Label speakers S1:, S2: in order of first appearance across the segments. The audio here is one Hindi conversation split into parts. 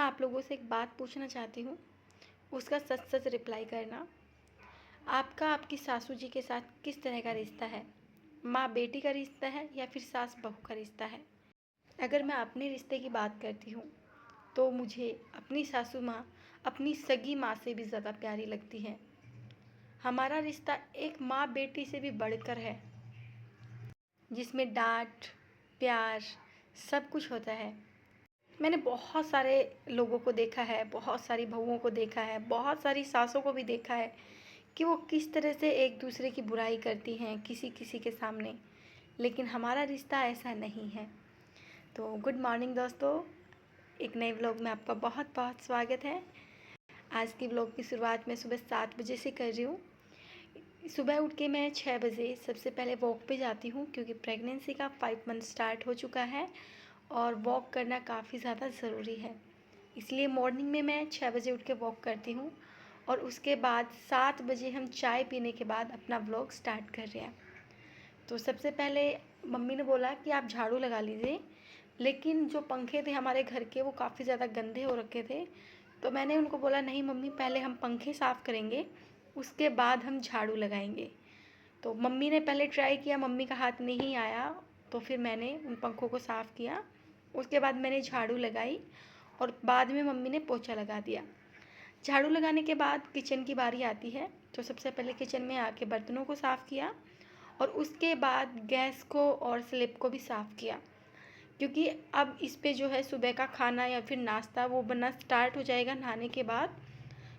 S1: आप लोगों से एक बात पूछना चाहती हूँ, उसका सच-सच रिप्लाई करना। आपका आपकी सासू जी के साथ किस तरह का रिश्ता है? माँ-बेटी का रिश्ता है या फिर सास-बहू का रिश्ता है? अगर मैं अपने रिश्ते की बात करती हूँ, तो मुझे अपनी सासू माँ अपनी सगी माँ से भी ज़्यादा प्यारी लगती हैं। हमारा रिश्ता एक माँ-बेटी से भी बढ़कर है, जिसमें डाँट, प्यार सब कुछ होता है। मैंने बहुत सारे लोगों को देखा है, बहुत सारी बहुओं को देखा है, बहुत सारी सासों को भी देखा है कि वो किस तरह से एक दूसरे की बुराई करती हैं किसी किसी के सामने। लेकिन हमारा रिश्ता ऐसा नहीं है। तो गुड मॉर्निंग दोस्तों, एक नए व्लॉग में आपका बहुत बहुत स्वागत है। आज की व्लॉग की शुरुआत मैं सुबह 7 बजे से कर रही हूँ। सुबह उठ के मैं 6 बजे सबसे पहले वॉक पे जाती हूँ, क्योंकि प्रेगनेंसी का 5 मंथ स्टार्ट हो चुका है और वॉक करना काफ़ी ज़्यादा ज़रूरी है। इसलिए मॉर्निंग में मैं 6 बजे उठ के वॉक करती हूँ और उसके बाद 7 बजे हम चाय पीने के बाद अपना व्लॉग स्टार्ट कर रहे हैं। तो सबसे पहले मम्मी ने बोला कि आप झाड़ू लगा लीजिए, लेकिन जो पंखे थे हमारे घर के वो काफ़ी ज़्यादा गंदे हो रखे थे। तो मैंने उनको बोला, नहीं मम्मी, पहले हम पंखे साफ़ करेंगे, उसके बाद हम झाड़ू लगाएंगे। तो मम्मी ने पहले ट्राई किया, मम्मी का हाथ नहीं आया, तो फिर मैंने उन पंखों को साफ़ किया। उसके बाद मैंने झाड़ू लगाई और बाद में मम्मी ने पोछा लगा दिया। झाड़ू लगाने के बाद किचन की बारी आती है, तो सबसे पहले किचन में आके बर्तनों को साफ़ किया और उसके बाद गैस को और स्लैब को भी साफ़ किया, क्योंकि अब इस पे जो है सुबह का खाना या फिर नाश्ता वो बनना स्टार्ट हो जाएगा नहाने के बाद।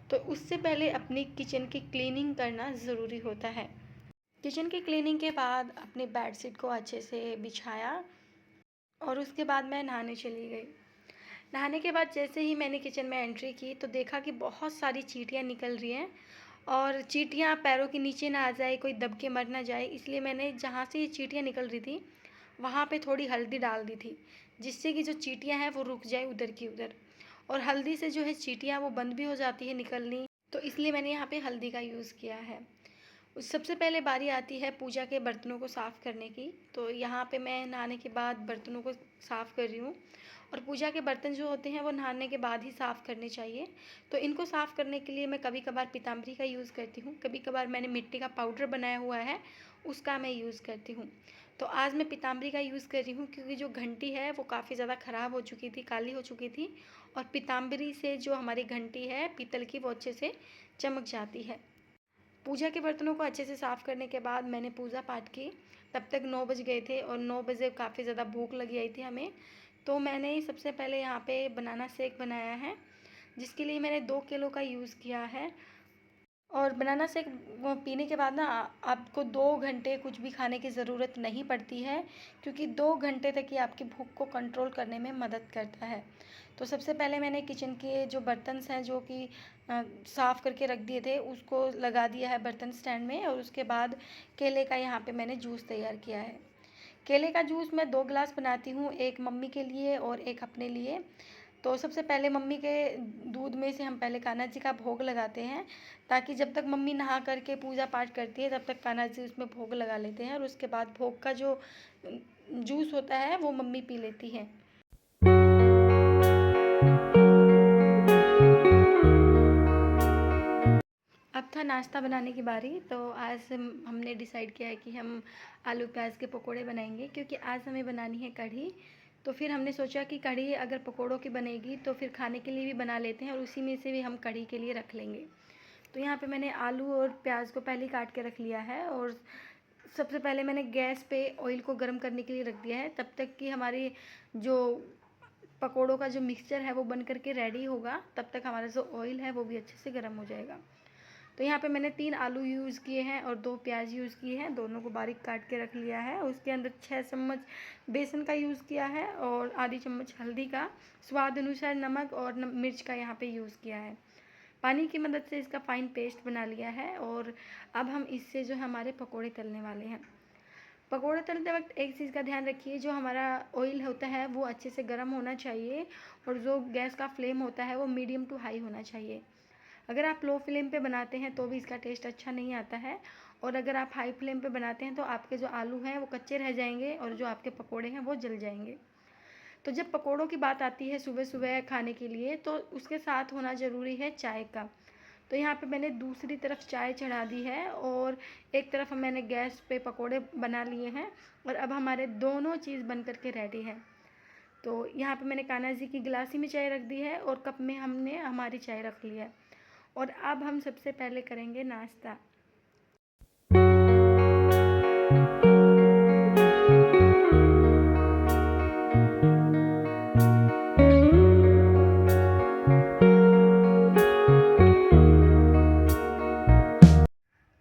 S1: तो उससे पहले अपनी किचन की क्लीनिंग करना ज़रूरी होता है। किचन की क्लीनिंग के बाद अपने बेडशीट को अच्छे से बिछाया और उसके बाद मैं नहाने चली गई। नहाने के बाद जैसे ही मैंने किचन में एंट्री की, तो देखा कि बहुत सारी चींटियाँ निकल रही हैं और चींटियाँ पैरों के नीचे ना आ जाए, कोई दब के मर ना जाए, इसलिए मैंने जहाँ से ये चींटियाँ निकल रही थी वहाँ पे थोड़ी हल्दी डाल दी थी, जिससे कि जो चींटियाँ हैं वो रुक जाए उधर की उधर। और हल्दी से जो है चींटियाँ वो बंद भी हो जाती है निकलनी, तो इसलिए मैंने यहाँ पे हल्दी का यूज़ किया है। सबसे पहले बारी आती है पूजा के बर्तनों को साफ़ करने की। तो यहाँ पे मैं नहाने के बाद बर्तनों को साफ़ कर रही हूँ और पूजा के बर्तन जो होते हैं वो नहाने के बाद ही साफ़ करने चाहिए। तो इनको साफ़ करने के लिए मैं कभी कभार पीताम्बरी का यूज़ करती हूँ, कभी कभार मैंने मिट्टी का पाउडर बनाया हुआ है उसका मैं यूज़ करती हूँ। तो आज मैं पीताम्बरी का यूज़ कर रही हूँ, क्योंकि जो घंटी है वो काफ़ी ज़्यादा ख़राब हो चुकी थी, काली हो चुकी थी, और पीताम्बरी से जो हमारी घंटी है पीतल की वो अच्छे से चमक जाती है। पूजा के बर्तनों को अच्छे से साफ़ करने के बाद मैंने पूजा पाठ की। तब तक 9 बज गए थे और 9 बजे काफ़ी ज़्यादा भूख लगी आई थी हमें। तो मैंने सबसे पहले यहाँ पे बनाना शेक बनाया है, जिसके लिए मैंने 2 किलो का यूज़ किया है। और बनाना शेक वो पीने के बाद ना आपको 2 घंटे कुछ भी खाने की ज़रूरत नहीं पड़ती है, क्योंकि 2 घंटे तक ये आपकी भूख को कंट्रोल करने में मदद करता है। तो सबसे पहले मैंने किचन के जो बर्तन हैं जो कि साफ़ करके रख दिए थे उसको लगा दिया है बर्तन स्टैंड में, और उसके बाद केले का यहाँ पे मैंने जूस तैयार किया है। केले का जूस मैं 2 गिलास बनाती हूँ, एक मम्मी के लिए और एक अपने लिए। तो सबसे पहले मम्मी के दूध में से हम पहले कान्हा जी का भोग लगाते हैं, ताकि जब तक मम्मी नहा करके पूजा पाठ करती है तब तक कान्हा जी उसमें भोग लगा लेते हैं, और उसके बाद भोग का जो जूस होता है वो मम्मी पी लेती हैं। अब था नाश्ता बनाने की बारी। तो आज हमने डिसाइड किया है कि हम आलू प्याज के पकोड़े बनाएंगे, क्योंकि आज हमें बनानी है कढ़ी। तो फिर हमने सोचा कि कढ़ी अगर पकोड़ों की बनेगी तो फिर खाने के लिए भी बना लेते हैं और उसी में से भी हम कढ़ी के लिए रख लेंगे। तो यहाँ पे मैंने आलू और प्याज को पहले ही काट के रख लिया है, और सबसे पहले मैंने गैस पे ऑयल को गर्म करने के लिए रख दिया है, तब तक कि हमारी जो पकोड़ों का जो मिक्सचर है वो बन करके रेडी होगा, तब तक हमारा जो ऑयल है वो भी अच्छे से गर्म हो जाएगा। तो यहाँ पे मैंने 3 आलू यूज़ किए हैं और 2 प्याज यूज़ किए हैं, दोनों को बारीक काट के रख लिया है। उसके अंदर 6 चम्मच बेसन का यूज़ किया है और आधी चम्मच हल्दी का, स्वाद अनुसार नमक और मिर्च का यहाँ पे यूज़ किया है। पानी की मदद से इसका फ़ाइन पेस्ट बना लिया है, और अब हम इससे जो हमारे पकोड़े तलने वाले हैं। पकोड़े तलते वक्त एक चीज़ का ध्यान रखिए, जो हमारा ऑयल होता है वो अच्छे से गर्म होना चाहिए, और जो गैस का फ्लेम होता है वो मीडियम टू हाई होना चाहिए। अगर आप लो फ्लेम पे बनाते हैं तो भी इसका टेस्ट अच्छा नहीं आता है, और अगर आप हाई फ्लेम पे बनाते हैं तो आपके जो आलू हैं वो कच्चे रह जाएंगे और जो आपके पकोड़े हैं वो जल जाएंगे। तो जब पकोड़ों की बात आती है सुबह सुबह खाने के लिए, तो उसके साथ होना ज़रूरी है चाय का। तो यहाँ पे मैंने दूसरी तरफ चाय चढ़ा दी है और एक तरफ मैंने गैस पे पकोड़े बना लिए हैं और अब हमारे दोनों चीज़ बन कर के रेडी है। तो यहाँ पे मैंने कान्हा जी की गिलासी में चाय रख दी है और कप में हमने हमारी चाय रख ली है और अब हम सबसे पहले करेंगे नाश्ता।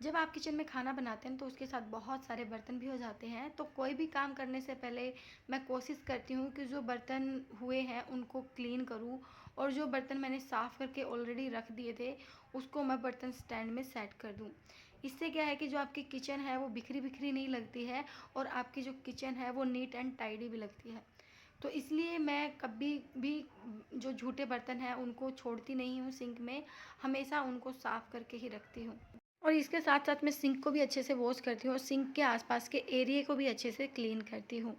S1: जब आप किचन में खाना बनाते हैं तो उसके साथ बहुत सारे बर्तन भी हो जाते हैं, तो कोई भी काम करने से पहले मैं कोशिश करती हूँ कि जो बर्तन हुए हैं उनको क्लीन करूँ और जो बर्तन मैंने साफ़ करके ऑलरेडी रख दिए थे उसको मैं बर्तन स्टैंड में सेट कर दूँ। इससे क्या है कि जो आपकी किचन है वो बिखरी बिखरी नहीं लगती है और आपकी जो किचन है वो नीट एंड टाइडी भी लगती है। तो इसलिए मैं कभी भी जो झूठे बर्तन हैं उनको छोड़ती नहीं हूँ सिंक में, हमेशा उनको साफ़ करके ही रखती हूँ। और इसके साथ साथ मैं सिंक को भी अच्छे से वॉश करती हूँ और सिंक के आसपास के एरिए को भी अच्छे से क्लीन करती हूँ।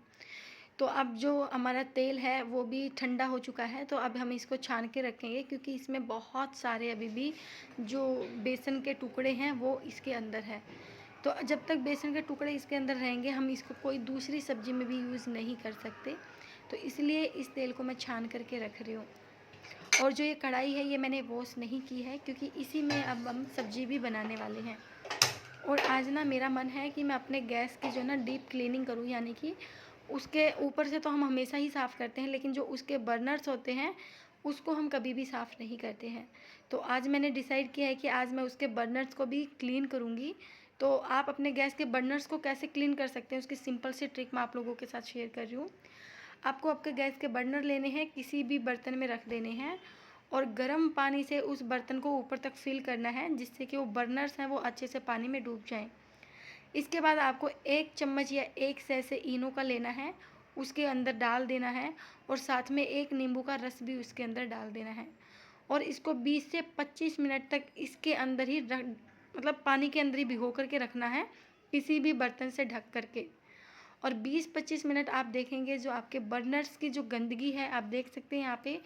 S1: तो अब जो हमारा तेल है वो भी ठंडा हो चुका है, तो अब हम इसको छान के रखेंगे क्योंकि इसमें बहुत सारे अभी भी जो बेसन के टुकड़े हैं वो इसके अंदर है। तो जब तक बेसन के टुकड़े इसके अंदर रहेंगे हम इसको कोई दूसरी सब्ज़ी में भी यूज़ नहीं कर सकते। तो इसलिए इस तेल को मैं छान करके रख रही हूँ। और जो ये कढ़ाई है ये मैंने वॉश नहीं की है क्योंकि इसी में अब हम सब्ज़ी भी बनाने वाले हैं। और आज ना मेरा मन है कि मैं अपने गैस की जो ना डीप क्लीनिंग करूँ, यानी कि उसके ऊपर से तो हम हमेशा ही साफ़ करते हैं लेकिन जो उसके बर्नर्स होते हैं उसको हम कभी भी साफ़ नहीं करते हैं। तो आज मैंने डिसाइड किया है कि आज मैं उसके बर्नर्स को भी क्लीन करूँगी। तो आप अपने गैस के बर्नर्स को कैसे क्लीन कर सकते हैं उसकी सिंपल सी ट्रिक मैं आप लोगों के साथ शेयर कर रही हूँ। आपको आपके गैस के बर्नर लेने हैं, किसी भी बर्तन में रख देने हैं और गर्म पानी से उस बर्तन को ऊपर तक फिल करना है जिससे कि वो बर्नर्स हैं वो अच्छे से पानी में डूब जाएं। इसके बाद आपको 1 चम्मच या 1 सैशे इनो का लेना है, उसके अंदर डाल देना है और साथ में 1 नींबू का रस भी उसके अंदर डाल देना है और इसको 20 से 25 मिनट तक इसके अंदर ही मतलब पानी के अंदर ही भिगो करके रखना है, किसी भी बर्तन से ढक करके। और 20-25 मिनट आप देखेंगे जो आपके बर्नर्स की जो गंदगी है आप देख सकते हैं यहाँ पे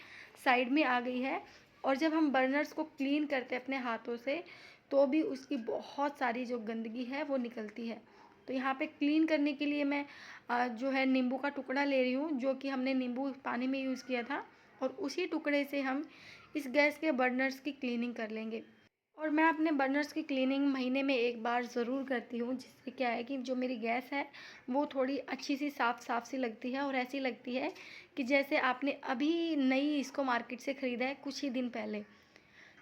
S1: साइड में आ गई है। और जब हम बर्नर्स को क्लीन करते हैं अपने हाथों से तो भी उसकी बहुत सारी जो गंदगी है वो निकलती है। तो यहाँ पे क्लीन करने के लिए मैं जो है नींबू का टुकड़ा ले रही हूँ, जो कि हमने नींबू पानी में यूज़ किया था और उसी टुकड़े से हम इस गैस के बर्नर्स की क्लीनिंग कर लेंगे। और मैं अपने बर्नर्स की क्लीनिंग महीने में 1 बार ज़रूर करती हूँ, जिससे क्या है कि जो मेरी गैस है वो थोड़ी अच्छी सी साफ़ साफ़ सी लगती है और ऐसी लगती है कि जैसे आपने अभी नई इसको मार्केट से ख़रीदा है कुछ ही दिन पहले।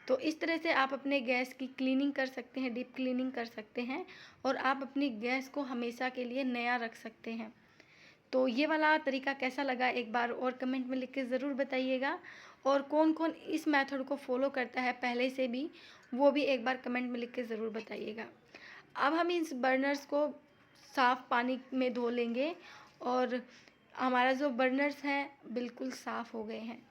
S1: तो इस तरह से आप अपने गैस की क्लीनिंग कर सकते हैं, डीप क्लीनिंग कर सकते हैं और आप अपनी गैस को हमेशा के लिए नया रख सकते हैं। तो ये वाला तरीका कैसा लगा एक बार और कमेंट में लिख के ज़रूर बताइएगा और कौन कौन इस मेथड को फॉलो करता है पहले से भी, वो भी एक बार कमेंट में लिख के ज़रूर बताइएगा। अब हम इस बर्नर्स को साफ़ पानी में धो लेंगे और हमारा जो बर्नर्स हैं बिल्कुल साफ़ हो गए हैं।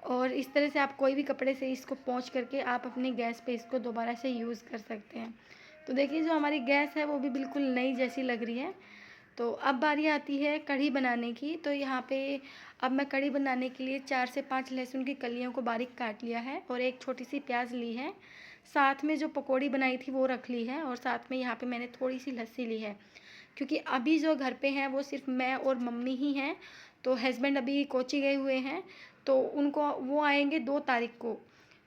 S1: और इस तरह से आप कोई भी कपड़े से इसको पोंछ करके आप अपनी गैस पे इसको दोबारा से यूज़ कर सकते हैं। तो देखिए जो हमारी गैस है वो भी बिल्कुल नई जैसी लग रही है। तो अब बारी आती है कढ़ी बनाने की। तो यहाँ पे अब मैं कढ़ी बनाने के लिए 4 से 5 लहसुन की कलियों को बारीक काट लिया है और एक छोटी सी प्याज ली है। साथ में जो पकौड़ी बनाई थी वो रख ली है और साथ में यहाँ पे मैंने थोड़ी सी लस्सी ली है क्योंकि अभी जो घर पे हैं वो सिर्फ मैं और मम्मी ही हैं। तो हस्बैंड अभी कोची गए हुए हैं, तो उनको वो आएंगे 2 तारीख को।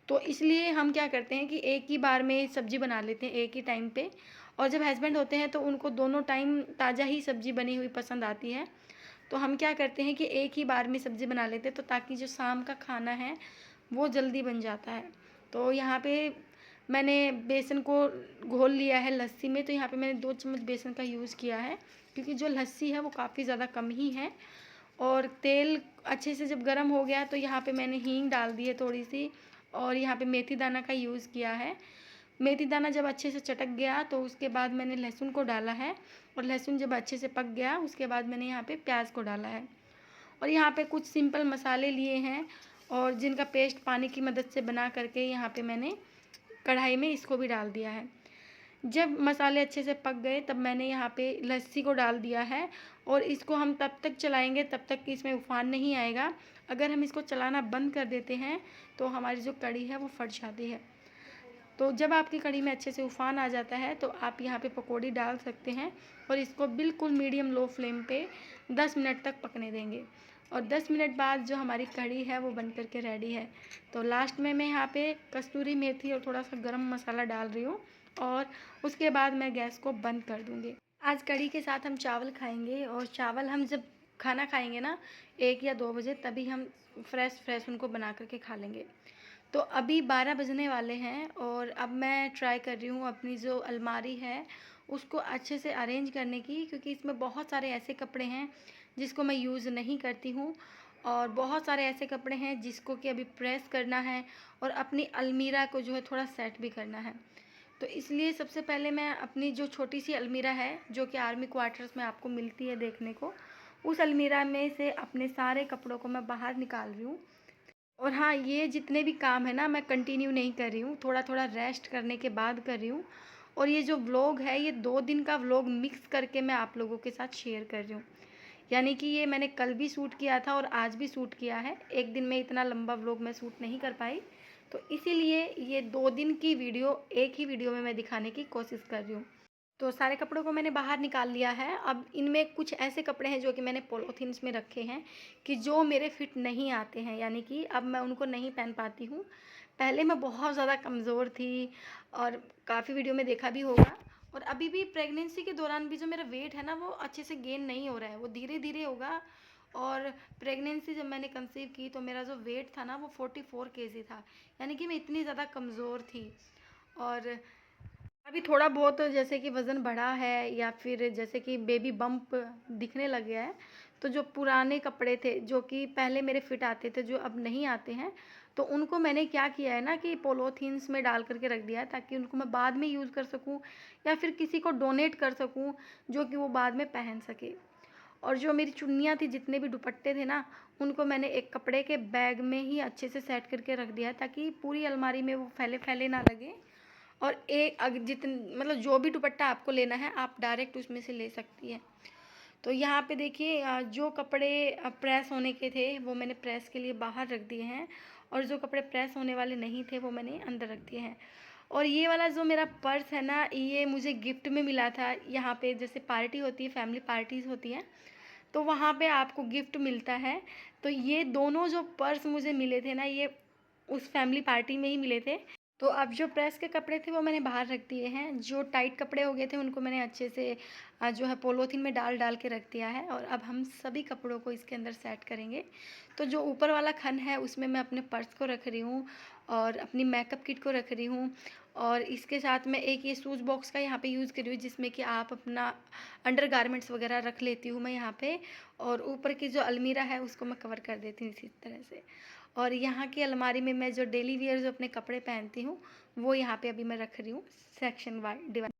S1: तो इसलिए हम क्या करते हैं कि एक ही बार में सब्ज़ी बना लेते हैं एक ही टाइम पे। और जब हस्बैंड होते हैं तो उनको दोनों टाइम ताज़ा ही सब्ज़ी बनी हुई पसंद आती है। तो हम क्या करते हैं कि एक ही बार में सब्ज़ी बना लेते हैं तो ताकि जो शाम का खाना है वो जल्दी बन जाता है। तो यहाँ पे मैंने बेसन को घोल लिया है लस्सी में। तो यहाँ पे मैंने 2 चम्मच बेसन का यूज़ किया है क्योंकि जो लस्सी है वो काफ़ी ज़्यादा कम ही है। और तेल अच्छे से जब गर्म हो गया तो यहाँ पे मैंने हींग डाल दी है थोड़ी सी और यहाँ पे मेथी दाना का यूज़ किया है। मेथी दाना जब अच्छे से चटक गया तो उसके बाद मैंने लहसुन को डाला है और लहसुन जब अच्छे से पक गया उसके बाद मैंने यहाँ पे प्याज को डाला है। और यहाँ पे कुछ सिंपल मसाले लिए हैं और जिनका पेस्ट पानी की मदद से बना करके यहाँ पे मैंने कढ़ाई में इसको भी डाल दिया है। जब मसाले अच्छे से पक गए तब मैंने यहाँ पे लस्सी को डाल दिया है और इसको हम तब तक चलाएंगे तब तक कि इसमें उफान नहीं आएगा। अगर हम इसको चलाना बंद कर देते हैं तो हमारी जो कढ़ी है वो फट जाती है। तो जब आपकी कढ़ी में अच्छे से उफान आ जाता है तो आप यहाँ पे पकौड़ी डाल सकते हैं और इसको बिल्कुल मीडियम लो फ्लेम पे 10 मिनट तक पकने देंगे। और 10 मिनट बाद जो हमारी कढ़ी है वो बन करके रेडी है। तो लास्ट में मैं यहाँ पे कस्तूरी मेथी और थोड़ा सा गरम मसाला डाल रही हूँ और उसके बाद मैं गैस को बंद कर दूँगी। आज कढ़ी के साथ हम चावल खाएंगे और चावल हम जब खाना खाएंगे ना 1 या 2 बजे, तभी हम फ्रेश उनको बना करके खा लेंगे। तो अभी 12 बजने वाले हैं और अब मैं ट्राई कर रही हूँ अपनी जो अलमारी है उसको अच्छे से अरेंज करने की, क्योंकि इसमें बहुत सारे ऐसे कपड़े हैं जिसको मैं यूज़ नहीं करती हूँ और बहुत सारे ऐसे कपड़े हैं जिसको कि अभी प्रेस करना है और अपनी अलमीरा को जो है थोड़ा सेट भी करना है। तो इसलिए सबसे पहले मैं अपनी जो छोटी सी अलमीरा है जो कि आर्मी क्वार्टर्स में आपको मिलती है देखने को, उस अलमीरा में से अपने सारे कपड़ों को मैं बाहर निकाल रही हूँ। और हाँ, ये जितने भी काम है ना मैं कंटिन्यू नहीं कर रही हूँ, थोड़ा थोड़ा रेस्ट करने के बाद कर रही हूँ। और ये जो व्लॉग है ये 2 दिन का व्लॉग मिक्स करके मैं आप लोगों के साथ शेयर कर रही हूँ। यानी कि ये मैंने कल भी शूट किया था और आज भी शूट किया है। एक दिन में इतना लंबा व्लॉग मैं शूट नहीं कर पाई, तो इसीलिए ये 2 दिन की वीडियो एक ही वीडियो में मैं दिखाने की कोशिश कर रही हूँ। तो सारे कपड़ों को मैंने बाहर निकाल लिया है। अब इनमें कुछ ऐसे कपड़े हैं जो कि मैंने पॉलीथिन्स में रखे हैं कि जो मेरे फिट नहीं आते हैं, यानी कि अब मैं उनको नहीं पहन पाती हूँ। पहले मैं बहुत ज़्यादा कमज़ोर थी और काफ़ी वीडियो में देखा भी होगा। और अभी भी प्रेगनेंसी के दौरान भी जो मेरा वेट है ना वो अच्छे से गेन नहीं हो रहा है, वो धीरे धीरे होगा। और प्रेगनेंसी जब मैंने कंसीव की तो मेरा जो वेट था ना वो 44 केजी था, यानी कि मैं इतनी ज़्यादा कमज़ोर थी। और अभी थोड़ा बहुत जैसे कि वज़न बढ़ा है या फिर जैसे कि बेबी बम्प दिखने लग गया है। तो जो पुराने कपड़े थे जो कि पहले मेरे फिट आते थे जो अब नहीं आते हैं, तो उनको मैंने क्या किया है ना कि पॉलीथीन्स में डाल करके रख दिया है ताकि उनको मैं बाद में यूज़ कर सकूं या फिर किसी को डोनेट कर सकूं जो कि वो बाद में पहन सके। और जो मेरी चुन्नियाँ थी, जितने भी दुपट्टे थे ना, उनको मैंने एक कपड़े के बैग में ही अच्छे से सेट करके रख दिया है ताकि पूरी अलमारी में वो फैले फैले ना लगे। और एक जितन मतलब जो भी दुपट्टा आपको लेना है आप डायरेक्ट उसमें से ले सकती है। तो यहाँ पे देखिए जो कपड़े प्रेस होने के थे वो मैंने प्रेस के लिए बाहर रख दिए हैं और जो कपड़े प्रेस होने वाले नहीं थे वो मैंने अंदर रख दिए हैं। और ये वाला जो मेरा पर्स है ना ये मुझे गिफ्ट में मिला था। यहाँ पे जैसे पार्टी होती है, फैमिली पार्टीज़ होती हैं, तो वहाँ पे आपको गिफ्ट मिलता है। तो ये दोनों जो पर्स मुझे मिले थे ना ये उस फैमिली पार्टी में ही मिले थे। तो अब जो प्रेस के कपड़े थे वो मैंने बाहर रख दिए हैं। जो टाइट कपड़े हो गए थे उनको मैंने अच्छे से जो है पॉलीथीन में डाल डाल के रख दिया है। और अब हम सभी कपड़ों को इसके अंदर सेट करेंगे। तो जो ऊपर वाला खन है उसमें मैं अपने पर्स को रख रही हूँ और अपनी मेकअप किट को रख रही हूँ। और इसके साथ मैं एक ये शूज़ बॉक्स का यहाँ पे यूज़ कर रही हूँ जिसमें कि आप अपना अंडर गारमेंट्स वगैरह रख लेती हूँ मैं यहाँ पे। और ऊपर की जो अलमीरा है उसको मैं कवर कर देती हूँ इसी तरह से। और यहाँ की अलमारी में मैं जो डेली वियर जो अपने कपड़े पहनती हूँ वो यहाँ पे अभी मैं रख रही हूँ सेक्शन वाइज डिवाइड।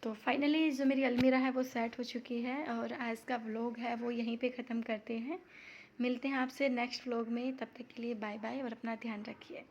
S1: तो फाइनली जो मेरी अलमीरा है वो सेट हो चुकी है और आज का व्लॉग है वो यहीं पे ख़त्म करते हैं। मिलते हैं आपसे नेक्स्ट व्लॉग में, तब तक के लिए बाय बाय और अपना ध्यान रखिए।